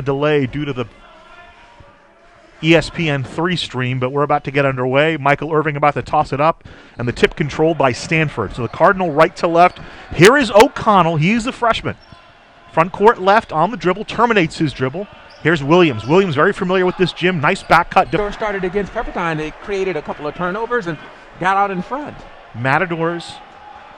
delay due to the ESPN3 stream, but we're about to get underway. Michael Irving about to toss it up, and the tip controlled by Stanford. So the Cardinal right to left. Here is O'Connell. He's the freshman. Front court left on the dribble, terminates his dribble. Here's Williams. Williams very familiar with this gym. Nice back cut. Started against Pepperdine. They created a couple of turnovers and got out in front. Matadors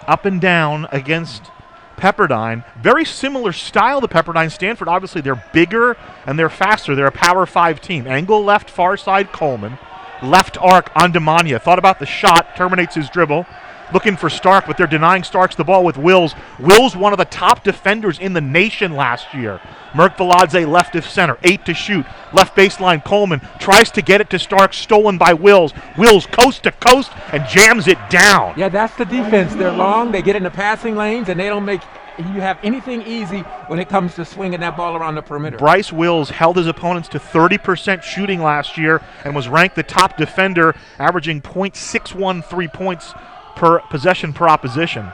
up and down against Pepperdine. Very similar style to Pepperdine. Stanford, obviously, they're bigger and they're faster. They're a Power 5 team. Angle left, far side Coleman. Left arc Andamania. Thought about the shot, terminates his dribble. Looking for Stark, but they're denying Starks the ball with Wills. Wills, one of the top defenders in the nation last year. Merk Veladze left of center, 8 to shoot. Left baseline, Coleman tries to get it to Starks, stolen by Wills. Wills coast to coast and jams it down. Yeah, that's the defense. They're long, they get in the passing lanes, and they don't make you have anything easy when it comes to swinging that ball around the perimeter. Bryce Wills held his opponents to 30% shooting last year and was ranked the top defender, averaging .61 3-points per possession per opposition.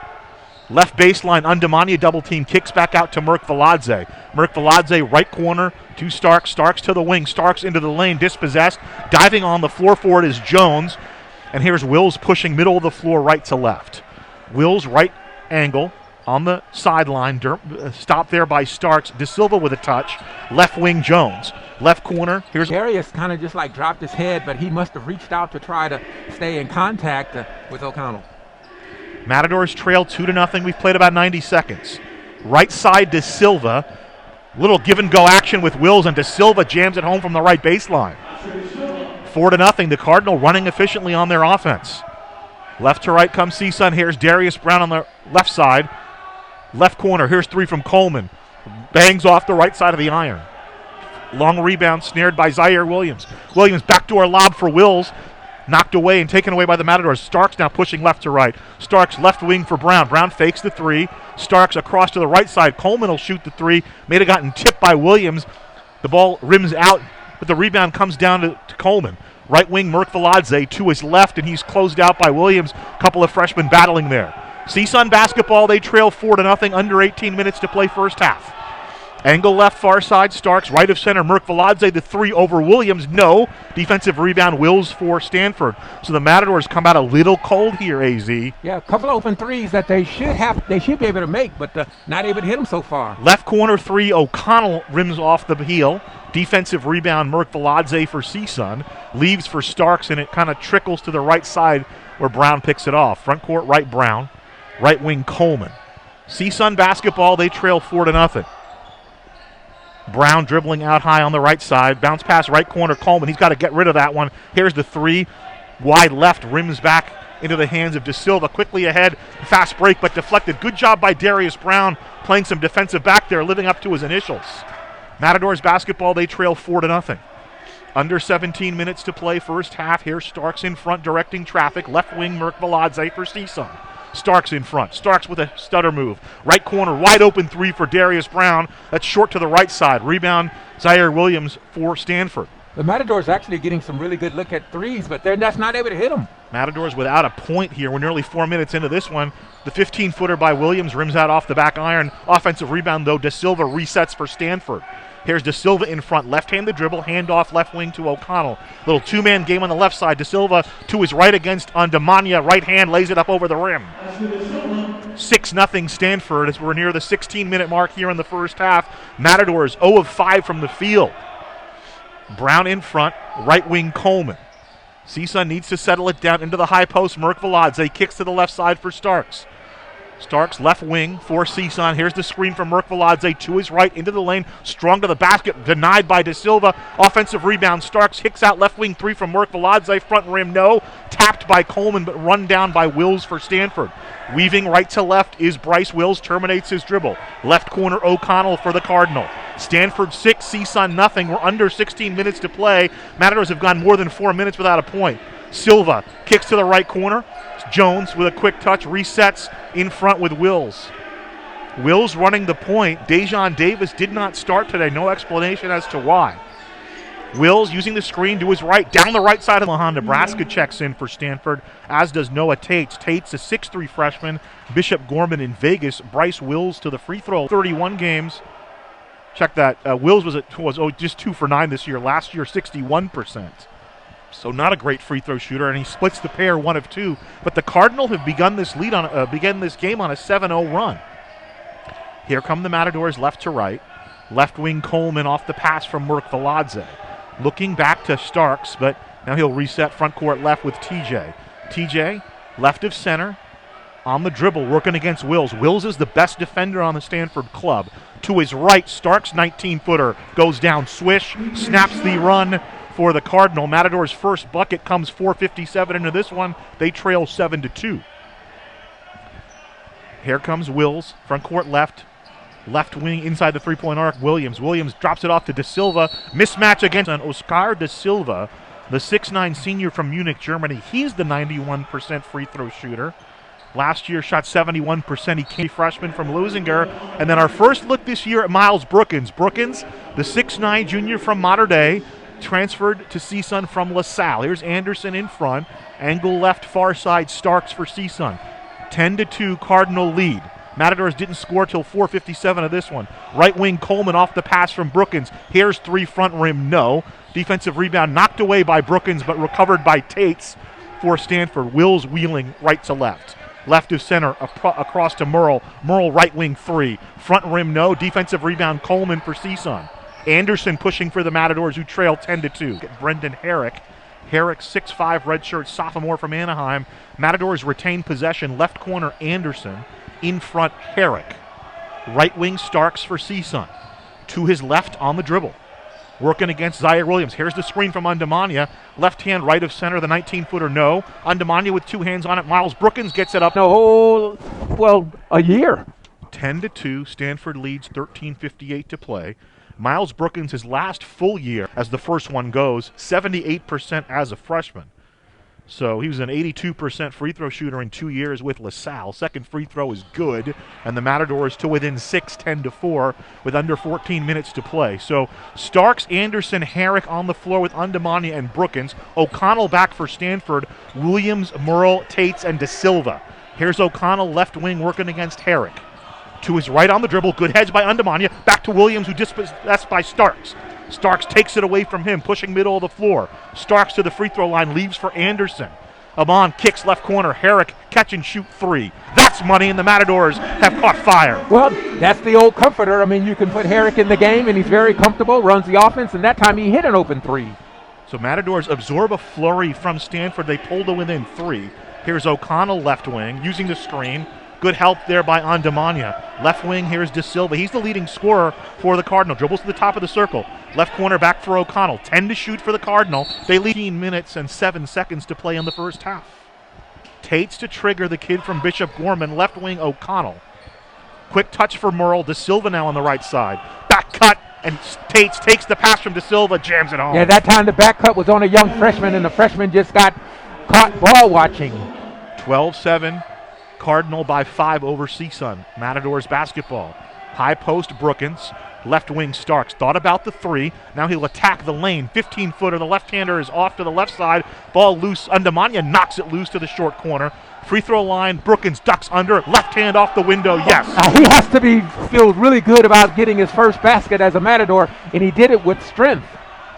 Left baseline, Andamania double team, kicks back out to Merk Veladze. Merk Veladze, right corner to Starks. Starks to the wing. Starks into the lane, dispossessed. Diving on the floor for it is Jones. And here's Wills pushing middle of the floor, right to left. Wills, right angle on the sideline. Stopped there by Starks. De Silva with a touch. Left wing, Jones. Left corner, here's Darius kind of just like dropped his head, but he must have reached out to try to stay in contact with O'Connell. Matadors trail 2-0. We've played about 90 seconds. Right side De Silva. Little give and go action with Wills, and De Silva jams it home from the right baseline. 4-0. The Cardinal running efficiently on their offense. Left to right comes CSUN. Here's Darius Brown on the left side. Left corner. Here's 3 from Coleman. Bangs off the right side of the iron. Long rebound snared by Zaire Williams. Williams backdoor lob for Wills. Knocked away and taken away by the Matadors. Starks now pushing left to right. Starks left wing for Brown. Brown fakes the 3. Starks across to the right side. Coleman will shoot the 3. May have gotten tipped by Williams. The ball rims out, but the rebound comes down to Coleman. Right wing Merk Veladze to his left, and he's closed out by Williams. A couple of freshmen battling there. CSUN basketball, they trail 4-0. Under 18 minutes to play first half. Angle left, far side, Starks, right of center, Merk Veladze, the 3 over Williams, no. Defensive rebound, Wills for Stanford. So the Matadors come out a little cold here, AZ. Yeah, a couple open threes that they should be able to make, but not able to hit them so far. Left corner 3, O'Connell rims off the heel. Defensive rebound, Merk Veladze for CSUN. Leaves for Starks, and it kind of trickles to the right side where Brown picks it off. Front court, right Brown. Right wing, Coleman. CSUN basketball, they trail 4-0. Brown dribbling out high on the right side. Bounce pass right corner, Coleman. He's got to get rid of that one. Here's the 3. Wide left, rims back into the hands of De Silva. Quickly ahead, fast break, but deflected. Good job by Darius Brown playing some defensive back there, living up to his initials. Matadors basketball, they trail 4-0. Under 17 minutes to play first half. Here's Starks in front directing traffic. Left wing, Merk Veladze for CSUN. Starks in front. Starks with a stutter move. Right corner, wide open 3 for Darius Brown. That's short to the right side. Rebound, Zaire Williams for Stanford. The Matadors actually getting some really good look at threes, but they're just not able to hit them. Matadors without a point here. We're nearly 4 minutes into this one. The 15-footer by Williams rims out off the back iron. Offensive rebound, though. De Silva resets for Stanford. Here's De Silva in front. Left-handed dribble, handoff left wing to O'Connell. Little two-man game on the left side. De Silva to his right against Andamania. Right hand lays it up over the rim. 6-0 Stanford as we're near the 16-minute mark here in the first half. Matadors 0 of 5 from the field. Brown in front. Right wing Coleman. CSUN needs to settle it down into the high post. Merk Veladze kicks to the left side for Starks. Starks left wing for CSUN. Here's the screen from Merk Veladze to his right into the lane. Strong to the basket. Denied by De Silva. Offensive rebound. Starks kicks out left wing 3 from Merk Veladze. Front rim no. Tapped by Coleman but run down by Wills for Stanford. Weaving right to left is Bryce Wills. Terminates his dribble. Left corner O'Connell for the Cardinal. Stanford 6, CSUN nothing. We're under 16 minutes to play. Matadors have gone more than 4 minutes without a point. Silva kicks to the right corner. Jones with a quick touch resets in front with Wills. Wills running the point. Dejon Davis did not start today. No explanation as to why. Wills using the screen to his right. Down the right side of Lahan. Nebraska checks in for Stanford, as does Noah Tates. Tates, a 6'3 freshman. Bishop Gorman in Vegas. Bryce Wills to the free throw. 31 games. Check that. Wills was just 2 for 9 this year. Last year, 61%. So not a great free throw shooter, and he splits the pair 1 of 2. But the Cardinal have begun this game on a 7-0 run. Here come the Matadors left to right. Left wing Coleman off the pass from Merk Veladze. Looking back to Starks, but now he'll reset front court left with TJ. TJ, left of center, on the dribble, working against Wills. Wills is the best defender on the Stanford club. To his right, Starks' 19-footer goes down, swish, snaps the run for the Cardinal. Matadors' first bucket comes 4:57 into this one. They trail 7-2. Here comes Wills, front court left. Left wing inside the three-point arc, Williams. Williams drops it off to De Silva. Mismatch against Oscar De Silva, the 6'9 senior from Munich, Germany. He's the 91% free throw shooter. Last year shot 71%. He came freshman from Losinger. And then our first look this year at Miles Brookins. Brookins, the 6'9 junior from Mater Dei, transferred to CSUN from LaSalle. Here's Anderson in front. Angle left, far side, Starks for CSUN. 10-2 Cardinal lead. Matadors didn't score till 4:57 of this one. Right wing Coleman off the pass from Brookins. Here's 3 front rim, no. Defensive rebound knocked away by Brookins, but recovered by Tates for Stanford. Wills wheeling right to left. Left of center, across to Merle. Merle right wing 3. Front rim, no. Defensive rebound Coleman for CSUN. Anderson pushing for the Matadors, who trail 10-2. Brendan Herrick. Herrick, 6'5", redshirt sophomore from Anaheim. Matadors retain possession. Left corner Anderson. In front, Herrick. Right wing Starks for CSUN. To his left on the dribble. Working against Zaire Williams. Here's the screen from Undamania. Left hand right of center, the 19-footer, no. Undamania with 2 hands on it. Miles Brookins gets it up. A year. 10-2. Stanford leads 13:58 to play. Miles Brookins, his last full year, as the first one goes, 78% as a freshman. So he was an 82% free throw shooter in 2 years with LaSalle. Second free throw is good, and the Matadors to within 6, 10-4, with under 14 minutes to play. So Starks, Anderson, Herrick on the floor with Undamania and Brookins. O'Connell back for Stanford. Williams, Merle, Tates, and De Silva. Here's O'Connell, left wing, working against Herrick. To his right on the dribble, good hedge by Undamania. Back to Williams, who dispossessed by Starks. Starks takes it away from him, pushing middle of the floor. Starks to the free throw line, leaves for Anderson. Amon kicks left corner. Herrick catch and shoot 3. That's money, and the Matadors have caught fire. Well, that's the old comforter. I mean, you can put Herrick in the game, and he's very comfortable, runs the offense, and that time he hit an open 3. So Matadors absorb a flurry from Stanford. They pull to within 3. Here's O'Connell left wing, using the screen. Good help there by Undamania. Left wing, here's De Silva. He's the leading scorer for the Cardinal. Dribbles to the top of the circle. Left corner back for O'Connell. 10 to shoot for the Cardinal. They lead 15 minutes and 7 seconds to play in the first half. Tates to trigger the kid from Bishop Gorman. Left wing, O'Connell. Quick touch for Merle. De Silva now on the right side. Back cut, and Tates takes the pass from De Silva, jams it home. Yeah, that time the back cut was on a young freshman, and the freshman just got caught ball watching. 12-7. Cardinal by 5 over CSUN. Matadors basketball. High post Brookins. Left wing Starks. Thought about the 3. Now he'll attack the lane. 15-footer. The left-hander is off to the left side. Ball loose. Undamania knocks it loose to the short corner. Free throw line. Brookins ducks under. Left hand off the window. Yes. He has to feel really good about getting his first basket as a Matador, and he did it with strength.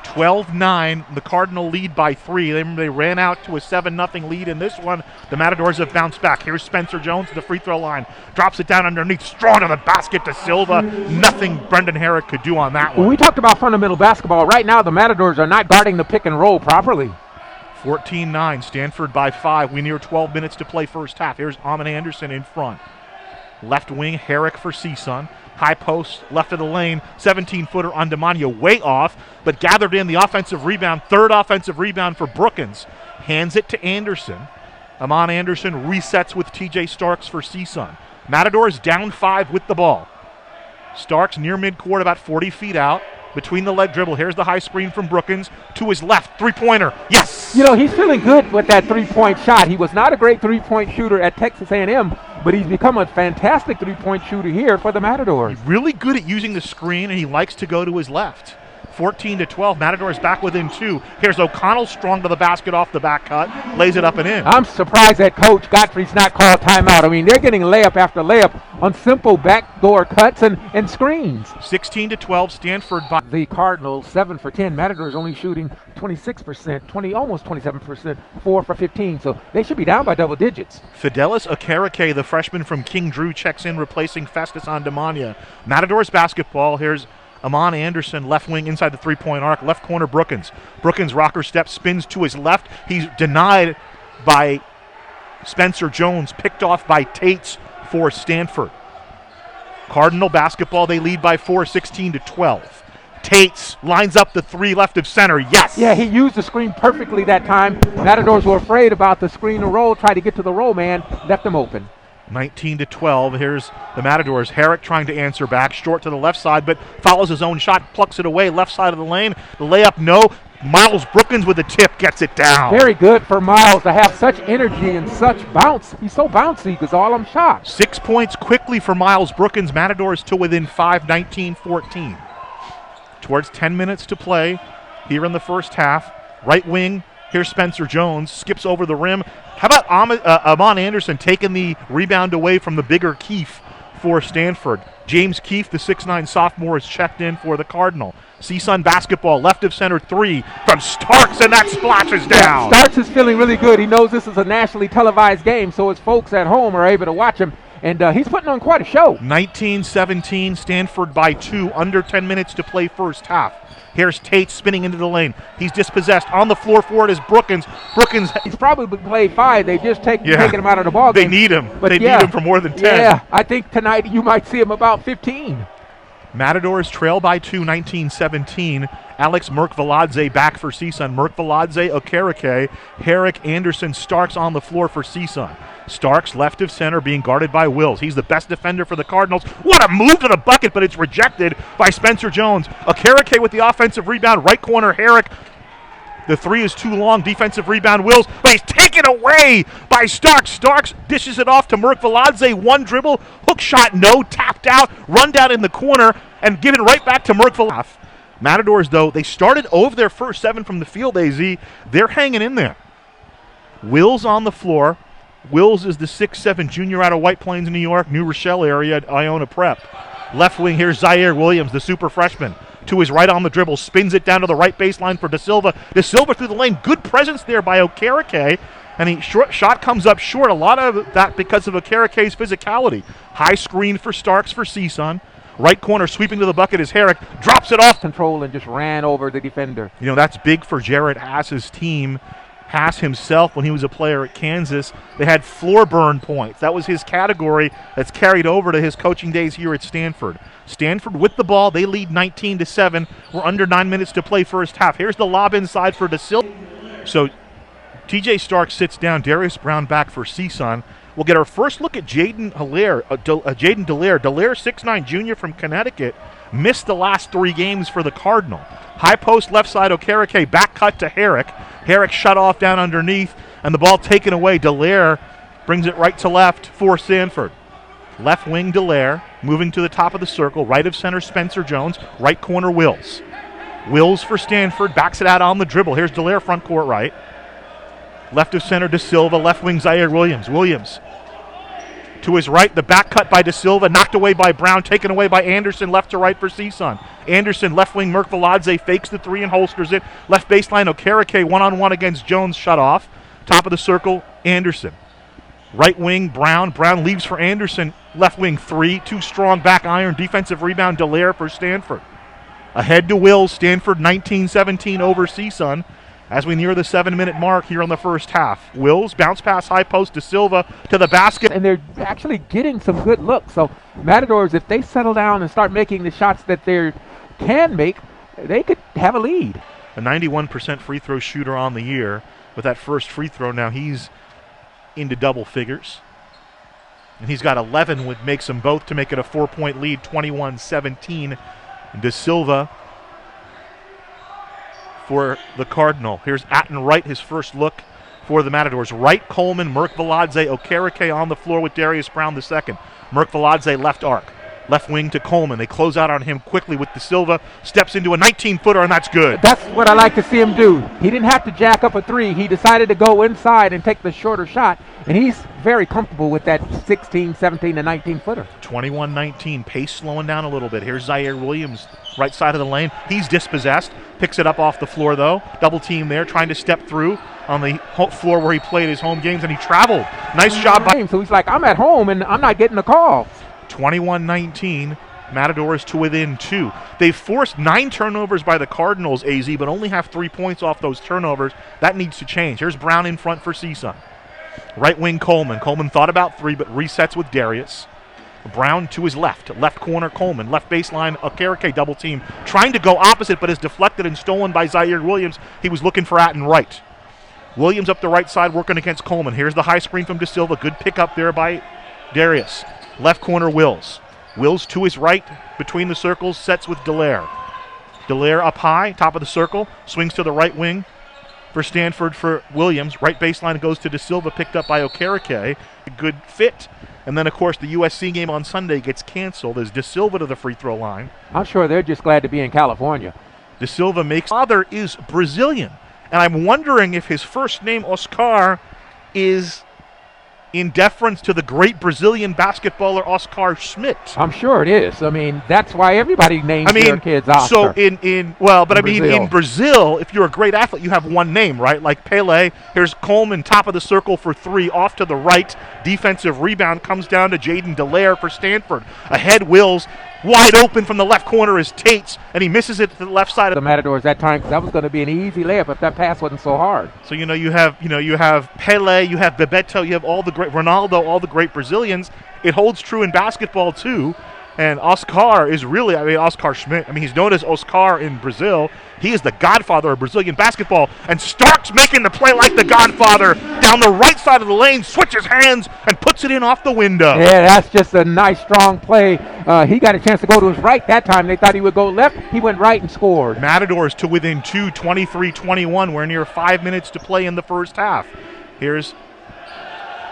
12-9, the Cardinal lead by 3. They ran out to a 7-0 lead in this one. The Matadors have bounced back. Here's Spencer Jones to the free throw line. Drops it down underneath. Strong to the basket to Silva. Nothing Brendan Herrick could do on that one. When we talked about fundamental basketball, right now the Matadors are not guarding the pick and roll properly. 14-9, Stanford by 5. We near 12 minutes to play first half. Here's Amon Anderson in front. Left wing, Herrick for CSUN. High post, left of the lane, 17-footer on Undamania, way off, but gathered in the offensive rebound. Third offensive rebound for Brookins. Hands it to Anderson. Amon Anderson resets with TJ Starks for CSUN. Matadors down 5 with the ball. Starks near midcourt, about 40 feet out. Between the leg dribble, here's the high screen from Brookins. To his left, three-pointer, yes! You know, he's feeling good with that three-point shot. He was not a great three-point shooter at Texas A&M, but he's become a fantastic three-point shooter here for the Matadors. He's really good at using the screen, and he likes to go to his left. 14-12. Matadors back within 2. Here's O'Connell strong to the basket off the back cut. Lays it up and in. I'm surprised that Coach Godfrey's not called timeout. I mean, they're getting layup after layup on simple backdoor cuts and screens. 16-12. Stanford by The Cardinals 7 for 10. Matadors only shooting 26%, almost 27%, 4 for 15. So they should be down by double digits. Fidelis Okereke, the freshman from King Drew, checks in, replacing Festus Andemania. Matadors basketball. Here's Amon Anderson, left wing inside the three-point arc. Left corner, Brookins. Brookins rocker step, spins to his left. He's denied by Spencer Jones, picked off by Tates for Stanford. Cardinal basketball, they lead by 4, 16-12. Tates lines up the 3 left of center. Yes! Yeah, he used the screen perfectly that time. Matadors were afraid about the screen and roll, tried to get to the roll man, left them open. 19-12. Here's the Matadors. Herrick trying to answer back, short to the left side, but follows his own shot, plucks it away, left side of the lane. The layup, no. Miles Brookins with the tip, gets it down. Very good for Miles to have such energy and such bounce. He's so bouncy, Gazal, I'm shocked. 6 points quickly for Miles Brookins. Matadors to within 5, 19-14. Towards 10 minutes to play here in the first half. Right wing, here's Spencer Jones, skips over the rim. How about Amon Anderson taking the rebound away from the bigger Keefe for Stanford? James Keefe, the 6'9 sophomore, is checked in for the Cardinal. CSUN basketball, left of center 3 from Starks, and that splashes down. Starks is feeling really good. He knows this is a nationally televised game, so his folks at home are able to watch him, and he's putting on quite a show. 19-17, Stanford by 2, under 10 minutes to play first half. Here's Tate spinning into the lane. He's dispossessed. On the floor for it is Brookins. He's probably played 5. They just taken him out of the ball game. They need him. But they need him for more than 10. Yeah, I think tonight you might see him about 15. Matadors trail by 2, 19-17. Alex Merkvaladze back for CSUN. Merkvaladze, Okereke, Herrick, Anderson, Starks on the floor for CSUN. Starks left of center being guarded by Wills. He's the best defender for the Cardinals. What a move to the bucket, but it's rejected by Spencer Jones. Okereke with the offensive rebound. Right corner, Herrick. The 3 is too long. Defensive rebound, Wills, but he's taken away by Starks. Starks dishes it off to Merkvaladze. 1 dribble, hook shot, no, tapped out, run down in the corner, and given right back to Merkvaladze. Matadors, though, they started over their first 7 from the field, AZ. They're hanging in there. Wills on the floor. Wills is the 6'7 junior out of White Plains, New York, New Rochelle area at Iona Prep. Left wing, here's Zaire Williams, the super freshman. To his right on the dribble, spins it down to the right baseline for De Silva. De Silva through the lane, good presence there by Okereke, and shot comes up short. A lot of that because of Okereke's physicality. High screen for Starks for CSUN. Right corner, sweeping to the bucket is Herrick, drops it off. Control and just ran over the defender. You know, that's big for Jarrett Haas's team. Haas himself, when he was a player at Kansas, they had floor burn points. That was his category that's carried over to his coaching days here at Stanford. Stanford with the ball. They lead 19-7. We're under 9 minutes to play first half. Here's the lob inside for De Silva. So TJ Stark sits down. Darius Brown back for CSUN. We'll get our first look at Jaden Dallaire. Dallaire, 6'9 junior from Connecticut, missed the last 3 games for the Cardinal. High post left side, Okereke, back cut to Herrick. Herrick shut off down underneath, and the ball taken away. Dallaire brings it right to left for Stanford. Left wing Dallaire, moving to the top of the circle. Right of center, Spencer Jones. Right corner, Wills. Wills for Stanford, backs it out on the dribble. Here's Dallaire, front court right. Left of center, De Silva. Left wing, Zaire Williams. Williams to his right, the back cut by De Silva, knocked away by Brown, taken away by Anderson, left to right for CSUN. Anderson, left wing, Merkvaladze fakes the 3 and holsters it. Left baseline, Okereke, one-on-one against Jones, shut off. Top of the circle, Anderson. Right wing, Brown. Brown leaves for Anderson. Left wing, 3, too strong, back iron, defensive rebound, Dallaire for Stanford. Ahead to Wills, Stanford 19-17 over CSUN. As we near the 7-minute mark here on the first half. Wills, bounce pass, high post to Silva to the basket. And they're actually getting some good looks. So Matadors, if they settle down and start making the shots that they can make, they could have a lead. A 91% free throw shooter on the year. With that first free throw now, he's into double figures. And he's got 11, which makes them both to make it a 4-point lead, 21-17. De Silva for the Cardinal. Here's Atten Wright, his first look for the Matadors. Wright, Coleman, Merkvaladze, Okereke on the floor with Darius Brown the second. Merkvaladze left arc. Left wing to Coleman. They close out on him quickly with De Silva. Steps into a 19-footer, and that's good. That's what I like to see him do. He didn't have to jack up a three. He decided to go inside and take the shorter shot, and he's very comfortable with that 16, 17, and 19-footer. 21-19. Pace slowing down a little bit. Here's Zaire Williams, right side of the lane. He's dispossessed. Picks it up off the floor, though. Double team there, trying to step through on the floor where he played his home games, and he traveled. Nice job by... So he's like, I'm at home, and I'm not getting a call. 21-19, Matadors to within 2. They've forced 9 turnovers by the Cardinals, AZ, but only have 3 points off those turnovers. That needs to change. Here's Brown in front for CSUN. Right wing Coleman. Coleman thought about 3, but resets with Darius. Brown to his left. Left corner Coleman. Left baseline Okereke double team. Trying to go opposite, but is deflected and stolen by Zaire Williams. He was looking for Atten right. Williams up the right side working against Coleman. Here's the high screen from De Silva. Good pickup there by Darius. Left corner Wills. Wills to his right between the circles, sets with Dallaire. Dallaire up high, top of the circle, swings to the right wing for Stanford for Williams. Right baseline goes to De Silva, picked up by Okereke. A good fit. And then, of course, the USC game on Sunday gets canceled as De Silva to the free throw line. I'm sure they're just glad to be in California. De Silva makes... Father is Brazilian. And I'm wondering if his first name, Oscar, is... in deference to the great Brazilian basketballer Oscar Schmidt. I'm sure it is. I mean, that's why everybody names their kids Oscar. So in Brazil, if you're a great athlete, you have one name, right? Like Pele. Here's Coleman, top of the circle for 3, off to the right. Defensive rebound comes down to Jaden Dallaire for Stanford. Ahead Wills. Wide open from the left corner is Tates, and he misses it to the left side of the Matadors that time, because that was going to be an easy layup if that pass wasn't so hard. So you have Pele, you have Bebeto, you have all the great Ronaldo, all the great Brazilians. It holds true in basketball too. And Oscar is really, Oscar Schmidt. He's known as Oscar in Brazil. He is the godfather of Brazilian basketball. And Starks making the play like the godfather down the right side of the lane, switches hands, and puts it in off the window. Yeah, that's just a nice, strong play. He got a chance to go to his right that time. They thought he would go left. He went right and scored. Matadors to within 2, 23-21. We're near 5 minutes to play in the first half. Here's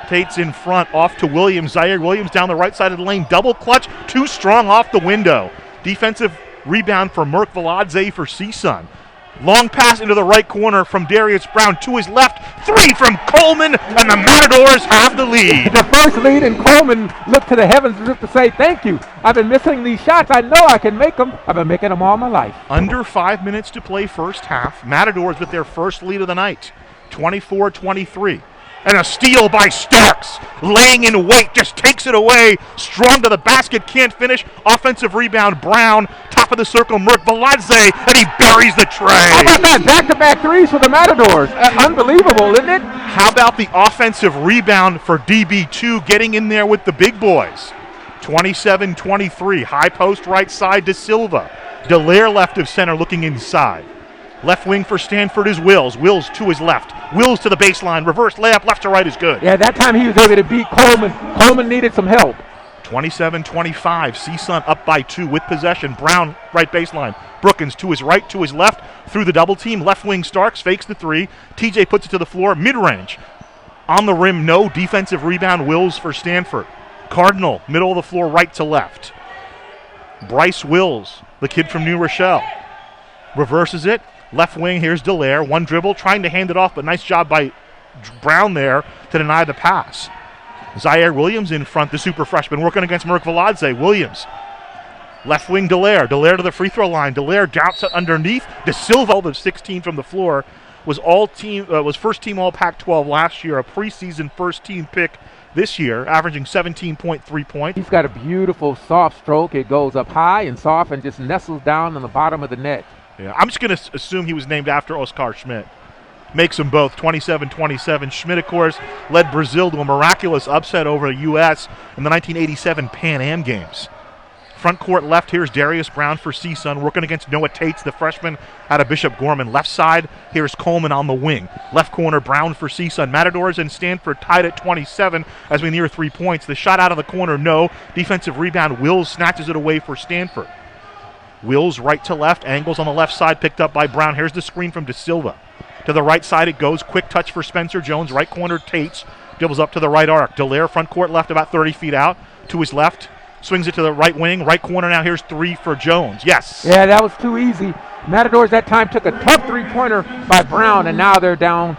Tate's in front, off to Williams. Zaire Williams down the right side of the lane. Double clutch, too strong off the window. Defensive rebound for Merk Veladze for CSUN. Long pass into the right corner from Darius Brown to his left. 3 from Coleman, and the Matadors have the lead. The first lead, and Coleman looked to the heavens as if to say, thank you. I've been missing these shots. I know I can make them. I've been making them all my life. Under 5 minutes to play first half. Matadors with their first lead of the night. 24-23. And a steal by Starks, laying in wait, just takes it away. Strong to the basket, can't finish. Offensive rebound, Brown, top of the circle, Merk Veladze, and he buries the tray. How about that? Back-to-back threes for the Matadors. Unbelievable, isn't it? How about the offensive rebound for DB2 getting in there with the big boys? 27-23, high post right side to Silva. Dallaire left of center looking inside. Left wing for Stanford is Wills. Wills to his left. Wills to the baseline. Reverse layup left to right is good. Yeah, that time he was able to beat Coleman. Coleman needed some help. 27-25. CSUN up by 2 with possession. Brown right baseline. Brookins to his right, to his left. Through the double team. Left wing Starks fakes the 3. TJ puts it to the floor. Mid-range. On the rim, no. Defensive rebound. Wills for Stanford. Cardinal, middle of the floor, right to left. Bryce Wills, the kid from New Rochelle. Reverses it. Left wing, here's Dallaire. One dribble, trying to hand it off, but nice job by Brown there to deny the pass. Zaire Williams in front, the super freshman, working against Merk Veladze. Williams. Left wing, Dallaire. Dallaire to the free throw line. Dallaire doubts it underneath. De Silva, the 16 from the floor, was first team All Pac-12 last year, a preseason first team pick this year, averaging 17.3 points. He's got a beautiful soft stroke. It goes up high and soft and just nestles down on the bottom of the net. Yeah, I'm just going to assume he was named after Oscar Schmidt. Makes them both 27-27. Schmidt, of course, led Brazil to a miraculous upset over the U.S. in the 1987 Pan Am Games. Front court left, here's Darius Brown for CSUN, working against Noah Tates, the freshman out of Bishop Gorman. Left side, here's Coleman on the wing. Left corner, Brown for CSUN. Matadors and Stanford tied at 27 as we near 3 points. The shot out of the corner, no. Defensive rebound, Wills snatches it away for Stanford. Wills right to left, angles on the left side, picked up by Brown. Here's the screen from De Silva. To the right side it goes, quick touch for Spencer Jones. Right corner, Tates, dribbles up to the right arc. Dallaire front court left about 30 feet out. To his left, Swings it to the right wing. Right corner now. Here's three for Jones. Yes. Yeah, that was too easy. Matadors that time took a tough three-pointer by Brown, and now they're down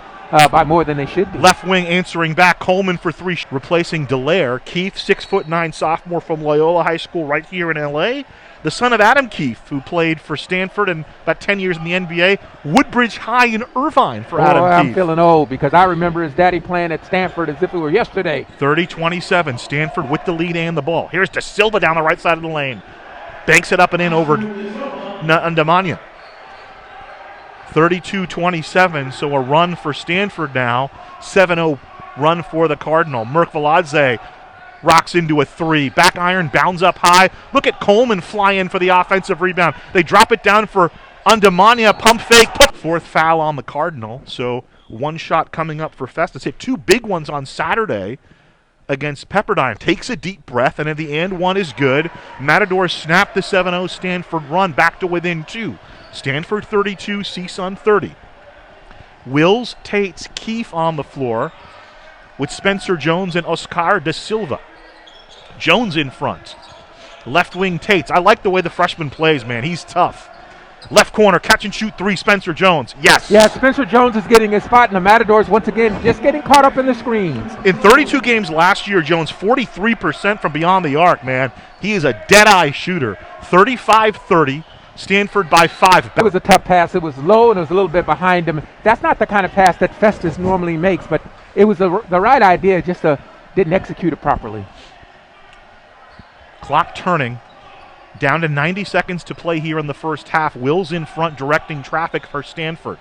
by more than they should be. Left wing answering back. Coleman for three. Replacing Dallaire. Keith, 6'9" sophomore from Loyola High School right here in L.A., the son of Adam Keefe, who played for Stanford and about 10 years in the NBA. Woodbridge High in Irvine for Adam Keefe. I'm feeling old because I remember his daddy playing at Stanford as if it were yesterday. 30-27, Stanford with the lead and the ball. Here's De Silva down the right side of the lane. Banks it up and in over Ndamania. 32-27, so a run for Stanford now. 7-0 run for the Cardinal. Merkvaladze rocks into a three. Back iron, bounds up high. Look at Coleman fly in for the offensive rebound. They drop it down for Ndamania. Pump fake. Fourth foul on the Cardinal. So one shot coming up for Festus. Hit two big ones on Saturday against Pepperdine. Takes a deep breath, and at the end, one is good. Matadors snap the 7-0 Stanford run back to within two. Stanford 32, CSUN 30. Wills, Tates, Keefe on the floor with Spencer Jones and Oscar De Silva. Jones in front. Left wing Tates. I like the way the freshman plays, man. He's tough. Left corner, catch and shoot three, Spencer Jones. Yes. Yeah, Spencer Jones is getting his spot, and the Matadors, once again, just getting caught up in the screens. In 32 games last year, Jones, 43% from beyond the arc, man. He is a dead-eye shooter. 35-30, Stanford by 5. It was a tough pass. It was low, and it was a little bit behind him. That's not the kind of pass that Festus normally makes, but it was the right idea, just didn't execute it properly. Clock turning. Down to 90 seconds to play here in the first half. Wills in front directing traffic for Stanford.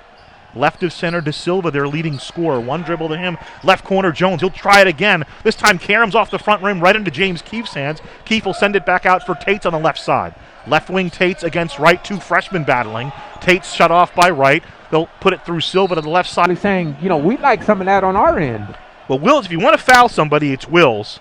Left of center, De Silva, their leading scorer. One dribble to him. Left corner, Jones. He'll try it again. This time, Karam's off the front rim right into James Keefe's hands. Keefe will send it back out for Tates on the left side. Left wing Tates against right. Two freshmen battling. Tates shut off by right. They'll put it through Silva to the left side. He's saying, we'd like some of that on our end. Well, Wills, if you want to foul somebody, it's Wills.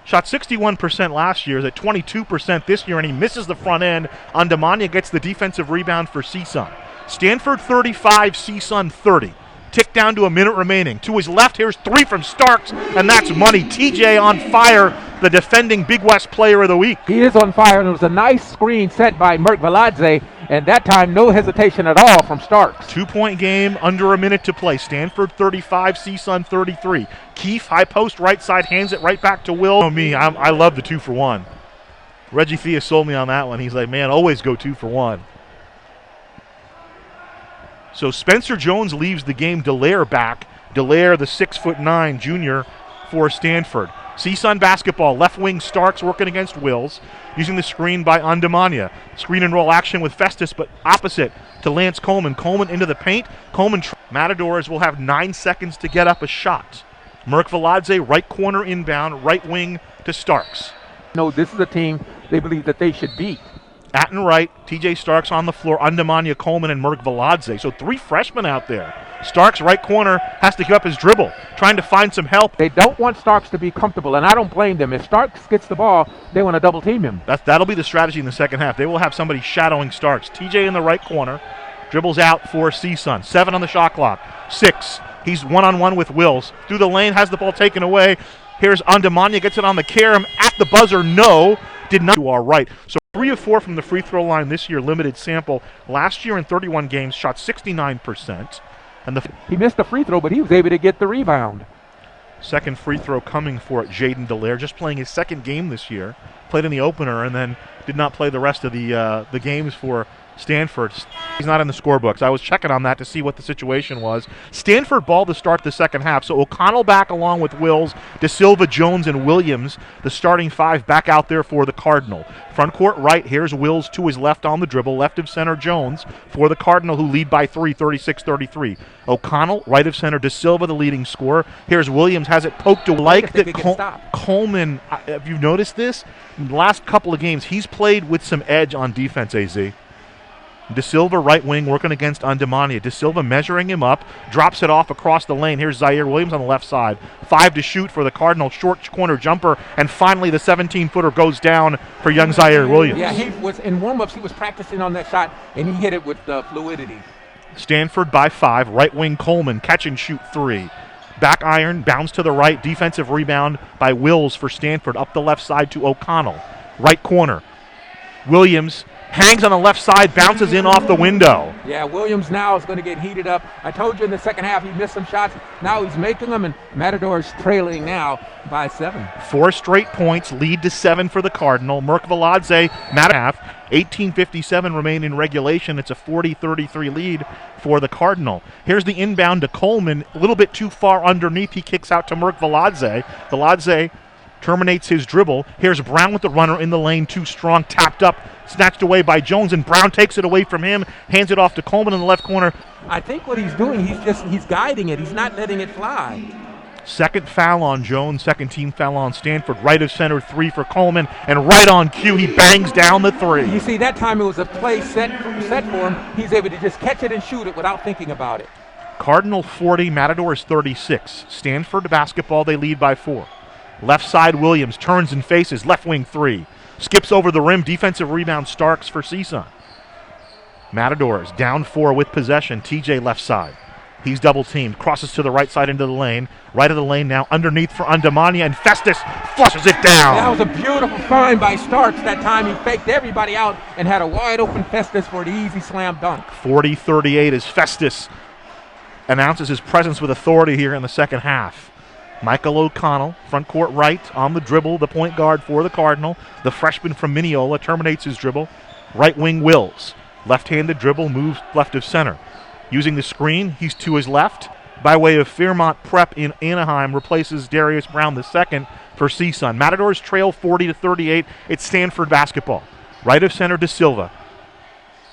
Shot 61% last year, is at 22% this year, and he misses the front end. Ndamania gets the defensive rebound for CSUN. Stanford 35, CSUN 30. Tick down to a minute remaining. To his left, here's three from Starks, and that's money. TJ on fire, the defending Big West Player of the Week. He is on fire, and it was a nice screen set by Merkvaladze, and that time no hesitation at all from Starks. 2-point game, under a minute to play. Stanford 35, CSUN 33. Keefe, high post, right side, hands it right back to Will. I love the 2-for-1. Reggie Thea sold me on that one. He's like, man, always go 2-for-1. So Spencer Jones leaves the game. Dallaire back. Dallaire, the 6'9" junior for Stanford. CSUN basketball. Left wing Starks working against Wills. Using the screen by Ndamania. Screen and roll action with Festus, but opposite to Lance Coleman. Coleman into the paint. Matadors will have 9 seconds to get up a shot. Merkvaladze, right corner inbound. Right wing to Starks. No, this is a team they believe that they should beat. Atten right, TJ Starks on the floor, Ndamania, Coleman, and Merkvaladze. So three freshmen out there. Starks, right corner, has to give up his dribble, trying to find some help. They don't want Starks to be comfortable, and I don't blame them. If Starks gets the ball, they want to double team him. That'll be the strategy in the second half. They will have somebody shadowing Starks. TJ in the right corner, dribbles out for CSUN. 7 on the shot clock. 6. He's one-on-one with Wills. Through the lane, has the ball taken away. Here's Ndamania, gets it on the Karam. At the buzzer, no. Did not do all right. So 3 of 4 from the free throw line this year, limited sample. Last year in 31 games, shot 69%. And he missed the free throw, but he was able to get the rebound. Second free throw coming for Jaden Dallaire, just playing his second game this year. Played in the opener and then did not play the rest of the games for Stanford. He's not in the scorebooks. I was checking on that to see what the situation was. Stanford ball to start the second half. So O'Connell back along with Wills, De Silva, Jones, and Williams. The starting 5 back out there for the Cardinal. Front court right, here's Wills to his left on the dribble. Left of center, Jones for the Cardinal, who lead by 3, 36-33. O'Connell, right of center, De Silva, the leading scorer. Here's Williams, has it poked to Coleman. Have you noticed this? In the last couple of games, he's played with some edge on defense, AZ. De Silva, right wing, working against Ndamania. De Silva measuring him up, drops it off across the lane. Here's Zaire Williams on the left side. 5 to shoot for the Cardinals. Short corner jumper, and finally the 17-footer goes down for young Zaire Williams. Yeah, he was in warm-ups. He was practicing on that shot, and he hit it with fluidity. Stanford by 5. Right wing Coleman, catch and shoot 3. Back iron, bounce to the right. Defensive rebound by Wills for Stanford. Up the left side to O'Connell. Right corner. Williams hangs on the left side, bounces in off the window. Yeah, Williams now is going to get heated up. I told you in the second half he missed some shots. Now he's making them, and Matador's trailing now by 7. 4 straight points, lead to 7 for the Cardinal. Merkviladze, half. 18:57 remain in regulation. It's a 40-33 lead for the Cardinal. Here's the inbound to Coleman, a little bit too far underneath. He kicks out to Merkviladze. Viladze terminates his dribble. Here's Brown with the runner in the lane, too strong, tapped up, snatched away by Jones, and Brown takes it away from him, hands it off to Coleman in the left corner. I think what he's doing, he's guiding it. He's not letting it fly. Second foul on Jones, second team foul on Stanford. Right of center 3 for Coleman, and right on cue, he bangs down the 3. You see, that time it was a play set for him. He's able to just catch it and shoot it without thinking about it. Cardinal 40, Matadors 36. Stanford basketball, they lead by 4. Left side, Williams turns and faces, left wing 3. Skips over the rim, defensive rebound, Starks for CSUN. Matadors down 4 with possession, TJ left side. He's double teamed, crosses to the right side into the lane. Right of the lane now, underneath for Andamania, and Festus flushes it down. That was a beautiful find by Starks that time. He faked everybody out and had a wide open Festus for the easy slam dunk. 40-38 as Festus announces his presence with authority here in the second half. Michael O'Connell, front court right, on the dribble, the point guard for the Cardinal. The freshman from Mineola terminates his dribble. Right wing Wills, left-handed dribble, moves left of center. Using the screen, he's to his left. By way of Fairmont Prep in Anaheim, replaces Darius Brown II for CSUN. Matadors trail 40-38. It's Stanford basketball. Right of center to Silva.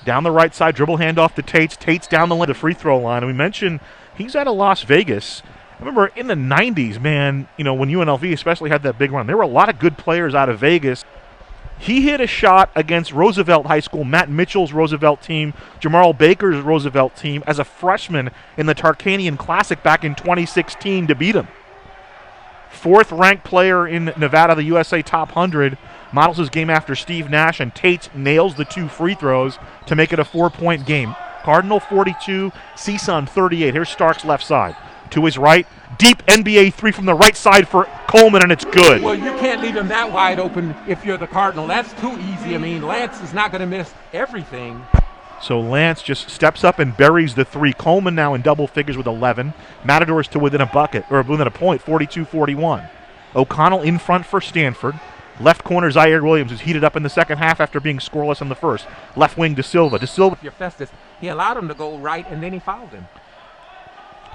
Down the right side, dribble handoff to Tates. Tates down the lane, the free throw line. And we mentioned he's out of Las Vegas. I remember in the 90s, man, you know, when UNLV especially had that big run, there were a lot of good players out of Vegas. He hit a shot against Roosevelt High School, Matt Mitchell's Roosevelt team, Jamarl Baker's Roosevelt team, as a freshman in the Tarkanian Classic back in 2016 to beat him. 4th-ranked player in Nevada, the USA Top 100, models his game after Steve Nash, and Tate nails the 2 free throws to make it a 4-point game. Cardinal 42, CSUN 38. Here's Starks left side. To his right, deep NBA 3 from the right side for Coleman, and it's good. Well, you can't leave him that wide open if you're the Cardinal. That's too easy. I mean, Lance is not going to miss everything. So Lance just steps up and buries the 3. Coleman now in double figures with 11. Matadors to within a bucket, or within a point, 42-41. O'Connell in front for Stanford. Left corner, Zaire Williams is heated up in the second half after being scoreless in the first. Left wing to Silva. Your Festus, he allowed him to go right, and then he fouled him.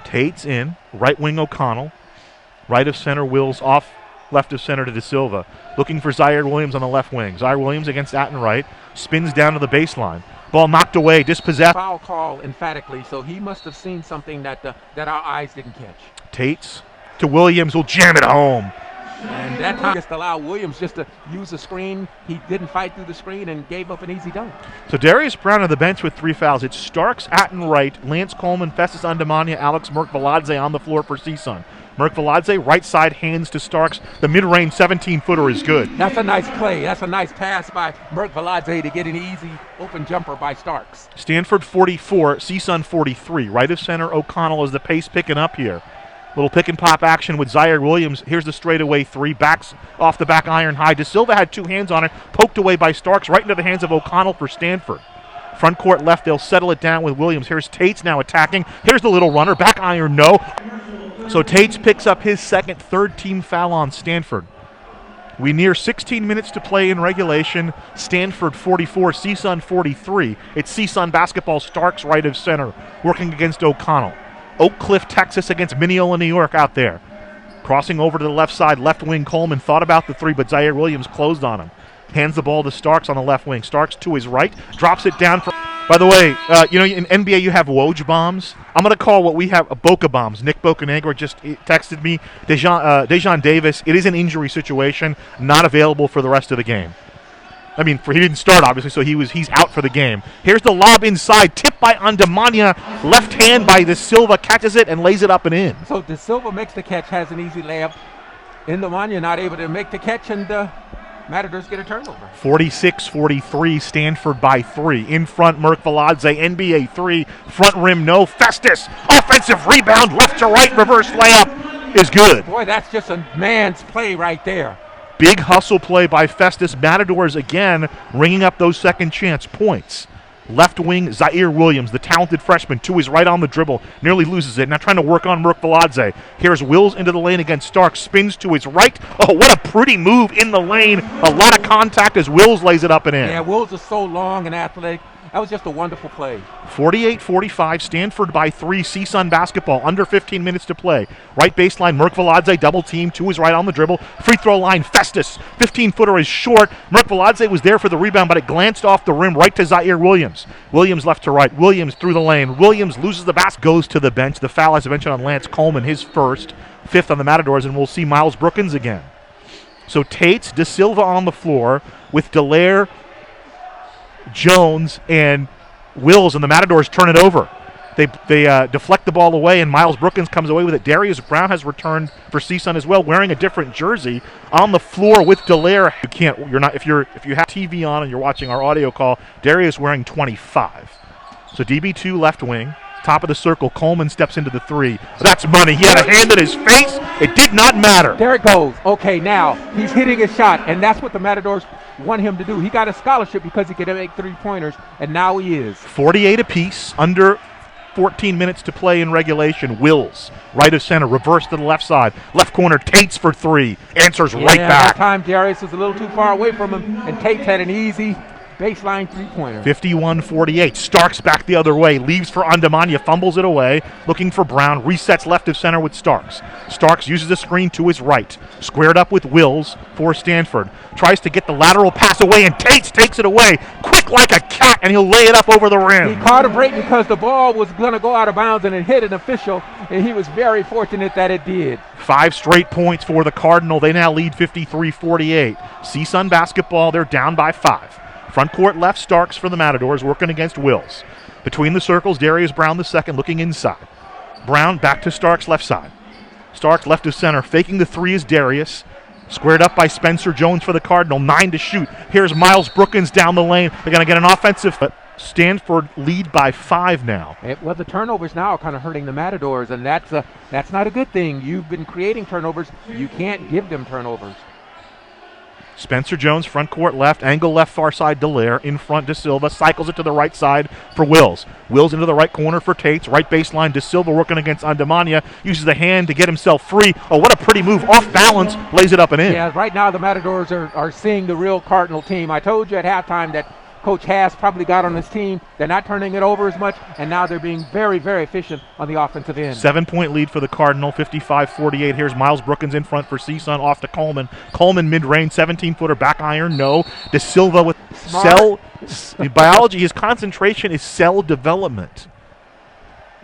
Tate's in, right wing O'Connell, right of center Wills off left of center to De Silva. Looking for Zaire Williams on the left wing. Zaire Williams against Atten Wright, spins down to the baseline. Ball knocked away, dispossessed. Foul call emphatically, so he must have seen something that our eyes didn't catch. Tate's to Williams, will jam it home. And that time just allowed Williams just to use the screen. He didn't fight through the screen and gave up an easy dunk. So Darius Brown on the bench with 3 fouls. It's Starks, Atten Wright, Lance Coleman, Festus Andamania, Alex Merkviladze on the floor for CSUN. Merkviladze, right side, hands to Starks. The mid-range 17-footer is good. That's a nice play. That's a nice pass by Merkviladze to get an easy open jumper by Starks. Stanford 44, CSUN 43. Right of center, O'Connell is the pace picking up here. Little pick and pop action with Zaire Williams. Here's the straightaway 3. Backs off the back iron high. De Silva had 2 hands on it. Poked away by Starks right into the hands of O'Connell for Stanford. Front court left. They'll settle it down with Williams. Here's Tate's now attacking. Here's the little runner. Back iron, no. So Tate's picks up his second third-team foul on Stanford. We near 16 minutes to play in regulation. Stanford 44, CSUN 43. It's CSUN basketball. Starks right of center working against O'Connell. Oak Cliff, Texas against Mineola, New York out there. Crossing over to the left side, left wing Coleman thought about the 3, but Zaire Williams closed on him. Hands the ball to Starks on the left wing. Starks to his right, drops it down. By the way, in NBA you have Woj bombs. I'm going to call what we have Boca bombs. Nick Bocanegra just texted me. Dejan Davis, it is an injury situation, not available for the rest of the game. I mean, he didn't start, obviously, so he's out for the game. Here's the lob inside, tipped by Andamania, left hand by De Silva, catches it and lays it up and in. So De Silva makes the catch, has an easy layup. Andamania not able to make the catch, and Matadors get a turnover. 46-43, Stanford by 3. In front, Merkviladze, NBA 3, front rim, no. Festus, offensive rebound, left to right, reverse layup is good. Boy, that's just a man's play right there. Big hustle play by Festus. Matadors again ringing up those second chance points. Left wing, Zaire Williams, the talented freshman, to his right on the dribble, nearly loses it. Now trying to work on Merck Veladze. Here's Wills into the lane against Starks, spins to his right. Oh, what a pretty move in the lane. A lot of contact as Wills lays it up and in. Yeah, Wills is so long and athletic. That was just a wonderful play. 48-45, Stanford by 3, CSUN basketball, under 15 minutes to play. Right baseline, Merck Veladze, double team, to his right on the dribble. Free throw line, Festus, 15-footer is short. Merck Veladze was there for the rebound, but it glanced off the rim right to Zaire Williams. Williams left to right, Williams through the lane. Williams loses the basket, goes to the bench. The foul, as I mentioned, on Lance Coleman, his first, 5th on the Matadors, and we'll see Miles Brookins again. So Tates, De Silva on the floor with Dallaire, Jones, and Wills, and the Matadors turn it over. They deflect the ball away, and Miles Brookins comes away with it. Darius Brown has returned for CSUN as well, wearing a different jersey on the floor with Dallaire. If you have TV on and you're watching our audio call, Darius wearing 25. So DB2 left wing, top of the circle. Coleman steps into the 3. That's money. He had a hand in his face. It did not matter. There it goes. Okay, now he's hitting his shot, and that's what the Matadors want him to do. He got a scholarship because he could make 3-pointers, and now he is. 48 apiece, under 14 minutes to play in regulation. Wills, right of center, reverse to the left side. Left corner, Tates for 3. Answers right back. That time Darius was a little too far away from him, and Tates had an easy baseline 3-pointer. 51-48. Starks back the other way. Leaves for Andamania. Fumbles it away. Looking for Brown. Resets left of center with Starks. Starks uses a screen to his right. Squared up with Wills for Stanford. Tries to get the lateral pass away, and Tates takes it away. Quick like a cat, and he'll lay it up over the rim. He caught a break because the ball was going to go out of bounds, and it hit an official, and he was very fortunate that it did. 5 straight points for the Cardinal. They now lead 53-48. CSUN basketball, they're down by 5. Front court left, Starks for the Matadors, working against Wills. Between the circles, Darius Brown the second, looking inside. Brown back to Starks left side. Starks left of center, faking the 3 is Darius. Squared up by Spencer Jones for the Cardinal, 9 to shoot. Here's Miles Brookins down the lane. They're going to get an offensive. Stanford lead by 5 now. Well, the turnovers now are kind of hurting the Matadors, and that's not a good thing. You've been creating turnovers. You can't give them turnovers. Spencer Jones, front court left, angle left, far side, Dallaire. In front, De Silva, cycles it to the right side for Wills. Wills into the right corner for Tates, right baseline, De Silva working against Andamania, uses the hand to get himself free. Oh, what a pretty move, off balance, lays it up and in. Yeah, right now the Matadors are seeing the real Cardinal team. I told you at halftime that Coach Haas probably got on his team. They're not turning it over as much, and now they're being very, very efficient on the offensive end. 7-point lead for the Cardinal, 55-48. Here's Miles Brookins in front for CSUN, off to Coleman. Coleman mid-range, 17-footer, back iron, no. De Silva with cell biology. His concentration is cell development.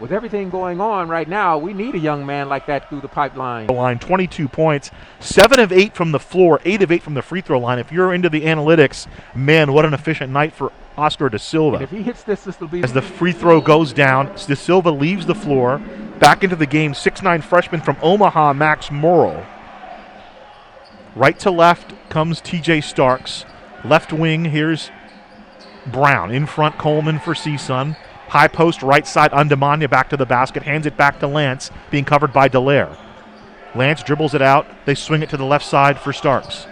With everything going on right now, we need a young man like that through the pipeline. 22 points, 7 of 8 from the floor, 8 of 8 from the free throw line. If you're into the analytics, man, what an efficient night for Oscar De Silva. And if he hits this will be... As the free throw goes down, De Silva leaves the floor. Back into the game, 6'9" freshman from Omaha, Max Morrill. Right to left comes TJ Starks. Left wing, here's Brown. In front, Coleman for CSUN. High post, right side, Andamania back to the basket, hands it back to Lance, being covered by Dallaire. Lance dribbles it out. They swing it to the left side for Starks.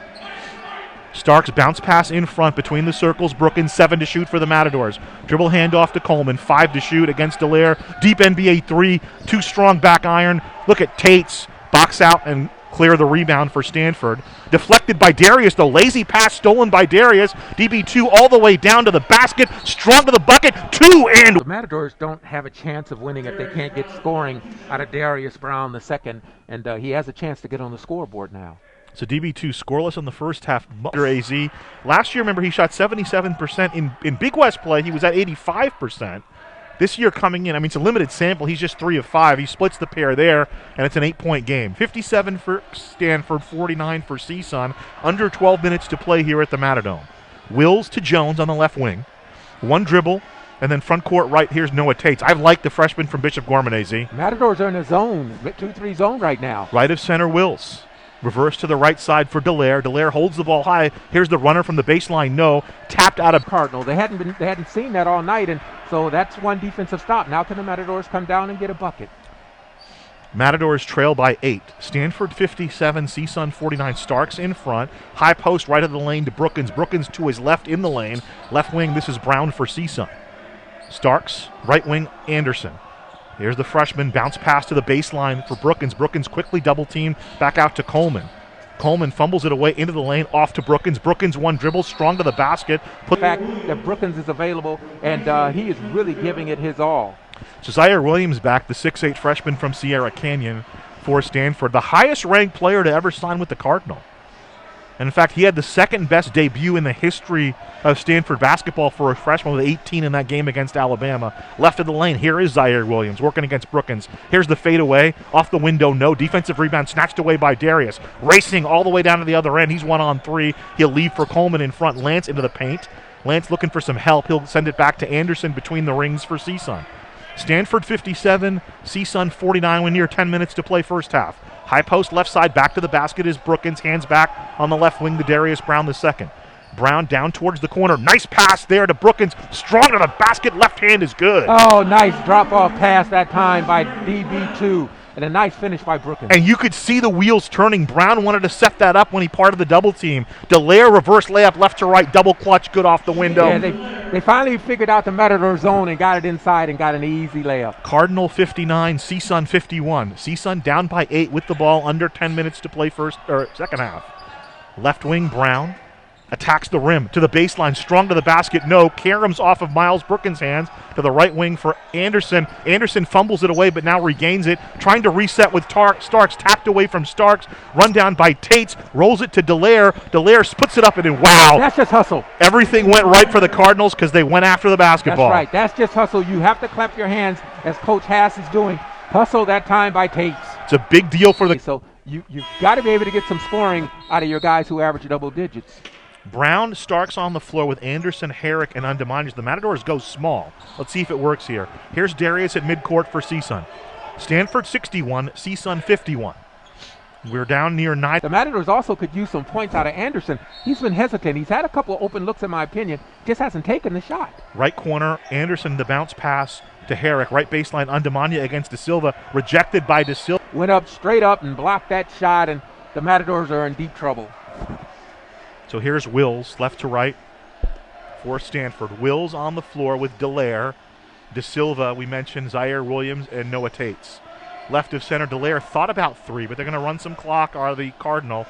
Starks bounce pass in front between the circles. Brookins, 7 to shoot for the Matadors. Dribble handoff to Coleman, 5 to shoot against Dallaire. Deep NBA 3, too strong back iron. Look at Tates, box out and clear the rebound for Stanford. Deflected by Darius, though. Lazy pass stolen by Darius. DB2 all the way down to the basket. Strong to the bucket. 2 and... The Matadors don't have a chance of winning if they can't get scoring out of Darius Brown the second, and he has a chance to get on the scoreboard now. So DB2 scoreless in the first half under AZ. Last year, remember, he shot 77%. In Big West play, he was at 85%. This year coming in, I mean, it's a limited sample. He's just 3 of 5. He splits the pair there, and it's an 8-point game. 57 for Stanford, 49 for CSUN. Under 12 minutes to play here at the Matadome. Wills to Jones on the left wing. 1 dribble, and then front court right. Here's Noah Tates. I like the freshman from Bishop Gorman, AZ. Matadors are in a zone, 2-3 zone right now. Right of center, Wills. Reverse to the right side for Dallaire. Dallaire holds the ball high. Here's the runner from the baseline. No. Tapped out of Cardinal. They hadn't seen that all night, and so that's one defensive stop. Now can the Matadors come down and get a bucket? Matadors trail by 8. Stanford 57, CSUN 49. Starks in front. High post right of the lane to Brookins. Brookins to his left in the lane. Left wing, this is Brown for CSUN. Starks, right wing, Anderson. Here's the freshman, bounce pass to the baseline for Brookins. Brookins quickly double teamed back out to Coleman. Coleman fumbles it away into the lane, off to Brookins. Brookins one dribble, strong to the basket. The fact that Brookins is available, and he is really giving it his all. Josiah Williams back, the 6'8 freshman from Sierra Canyon for Stanford, the highest ranked player to ever sign with the Cardinal. And in fact, he had the second best debut in the history of Stanford basketball for a freshman with 18 in that game against Alabama. Left of the lane, here is Zaire Williams working against Brookins. Here's the fadeaway, off the window, no. Defensive rebound snatched away by Darius. Racing all the way down to the other end. He's 1-on-3. He'll leave for Coleman in front. Lance into the paint. Lance looking for some help. He'll send it back to Anderson between the rings for CSUN. Stanford 57, CSUN 49 when near 10 minutes to play first half. High post left side, back to the basket is Brookins, hands back on the left wing to Darius Brown the second. Brown down towards the corner, nice pass there to Brookins, strong to the basket, left hand is good. Oh, nice drop-off pass that time by DB2, and a nice finish by Brookins. And you could see the wheels turning. Brown wanted to set that up when he parted the double team. Delaire reverse layup left to right, double clutch, good off the window. Yeah, they finally figured out the Matador zone and got it inside and got an easy layup. Cardinal 59, CSUN 51. CSUN down by 8 with the ball, under 10 minutes to play second half. Left wing Brown attacks the rim to the baseline, strong to the basket, no. Karam's off of Miles Brookins' hands to the right wing for Anderson. Anderson fumbles it away but now regains it, trying to reset with Starks, tapped away from Starks, run down by Tates, rolls it to Delaire. Delaire puts it up and wow. That's just hustle. Everything went right for the Cardinals because they went after the basketball. That's right, that's just hustle. You have to clap your hands as Coach Haas is doing. Hustle that time by Tates. It's a big deal for the... So you've got to be able to get some scoring out of your guys who average double digits. Brown, Starks on the floor with Anderson, Herrick, and Undemanius. The Matadors go small. Let's see if it works here. Here's Darius at midcourt for CSUN. Stanford 61, CSUN 51. We're down near 9. The Matadors also could use some points out of Anderson. He's been hesitant. He's had a couple of open looks, in my opinion. Just hasn't taken the shot. Right corner, Anderson, the bounce pass to Herrick. Right baseline, Undemania against De Silva. Rejected by De Silva. Went up straight up and blocked that shot, and the Matadors are in deep trouble. So here's Wills, left to right for Stanford. Wills on the floor with Delaire. De Silva, we mentioned, Zaire Williams, and Noah Tates. Left of center, Delaire thought about 3, but they're going to run some clock, are the Cardinal.